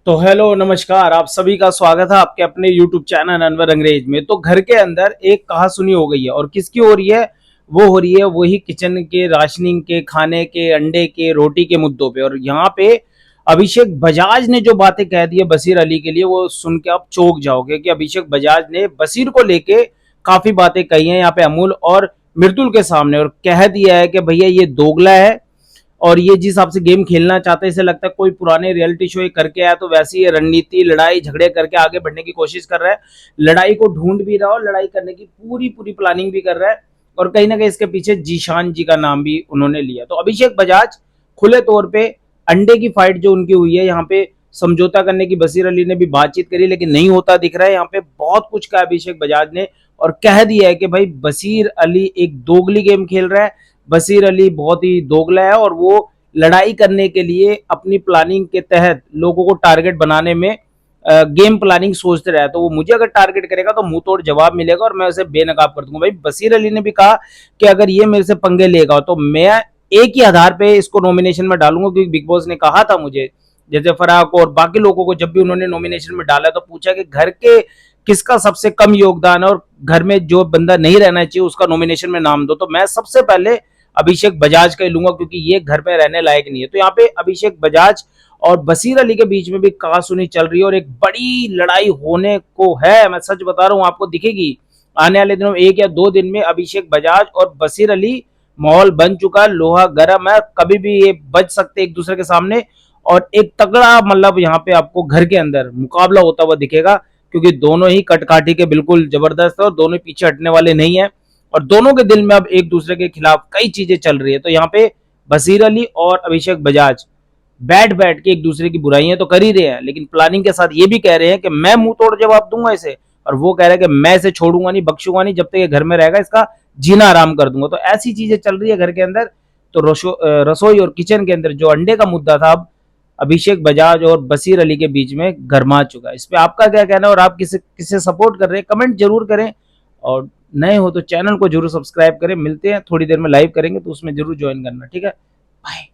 तो हेलो नमस्कार, आप सभी का स्वागत है आपके अपने YouTube चैनल अनवर अंग्रेज में। तो घर के अंदर एक कहासुनी हो गई है और किसकी हो रही है? वो हो रही है वही किचन के, राशनिंग के, खाने के, अंडे के, रोटी के मुद्दों पे। और यहाँ पे अभिषेक बजाज ने जो बातें कह दी है बशीर अली के लिए, वो सुन के आप चौंक जाओगे कि अभिषेक बजाज ने बशीर को लेके काफी बातें कही हैं यहाँ पे अमूल और मृदुल के सामने, और कह दिया है कि भैया ये दोगला है और ये जिस हिसाब से गेम खेलना चाहते हैं, इसे लगता है कोई पुराने रियलिटी शो ये करके आया, तो वैसी ये रणनीति, लड़ाई झगड़े करके आगे बढ़ने की कोशिश कर रहा है। लड़ाई को ढूंढ भी रहा है और लड़ाई करने की पूरी पूरी प्लानिंग भी कर रहा है। और कहीं ना कहीं इसके पीछे जीशान जी का नाम भी उन्होंने लिया। तो अभिषेक बजाज खुले तौर पे अंडे की फाइट जो उनकी हुई है, यहाँ पे समझौता करने की बशीर अली ने भी बातचीत करी, लेकिन नहीं होता दिख रहा है। यहाँ पे बहुत कुछ कहा अभिषेक बजाज ने और कह दिया है कि भाई बशीर अली एक दोगली गेम खेल रहा है। बशीर अली बहुत ही दोगला है और वो लड़ाई करने के लिए अपनी प्लानिंग के तहत लोगों को टारगेट बनाने में गेम प्लानिंग सोचते रहे। तो वो मुझे अगर टारगेट करेगा तो मुंह तोड़ जवाब मिलेगा और मैं उसे बेनकाब कर दूंगा। भाई बशीर अली ने भी कहा कि अगर ये मेरे से पंगे लेगा तो मैं एक ही आधार पे इसको नॉमिनेशन में डालूंगा, क्योंकि बिग बॉस ने कहा था मुझे, जैसे फराह को और बाकी लोगों को जब भी उन्होंने नॉमिनेशन में डाला तो पूछा कि घर के किसका सबसे कम योगदान है और घर में जो बंदा नहीं रहना चाहिए उसका नॉमिनेशन में नाम दो। तो मैं सबसे पहले अभिषेक बजाज का ही लूंगा, क्योंकि ये घर में रहने लायक नहीं है। तो यहाँ पे अभिषेक बजाज और बशीर अली के बीच में भी कहासुनी चल रही है और एक बड़ी लड़ाई होने को है। मैं सच बता रहा हूँ, आपको दिखेगी आने वाले दिनों, 1 या 2 दिन में अभिषेक बजाज और बशीर अली माहौल बन चुका है, लोहा गर्म है, कभी भी ये बच सकते एक दूसरे के सामने। और एक तगड़ा मतलब यहाँ पे आपको घर के अंदर मुकाबला होता हुआ दिखेगा, क्योंकि दोनों ही कटकाठी के बिल्कुल जबरदस्त है और दोनों पीछे हटने वाले नहीं है और दोनों के दिल में अब एक दूसरे के खिलाफ कई चीजें चल रही है। तो यहाँ पे बशीर अली और अभिषेक बजाज बैठ बैठ के एक दूसरे की बुराइयां तो कर ही रहे हैं, लेकिन प्लानिंग के साथ ये भी कह रहे हैं कि मैं मुंह तोड़ जवाब दूंगा इसे, और वो कह रहे हैं कि मैं इसे छोड़ूंगा नहीं, बख्शूंगा नहीं, जब तक ये घर में रहेगा इसका जीना आराम कर दूंगा। तो ऐसी चीजें चल रही है घर के अंदर। तो रसोई और किचन के अंदर जो अंडे का मुद्दा था, अब अभिषेक बजाज और बशीर अली के बीच में गरमा चुका है। इस पे आपका क्या कहना है और आप किसे किसे सपोर्ट कर रहे हैं, कमेंट जरूर करें। और नए हो तो चैनल को जरूर सब्सक्राइब करें। मिलते हैं थोड़ी देर में, लाइव करेंगे तो उसमें जरूर ज्वाइन करना, ठीक है? बाय।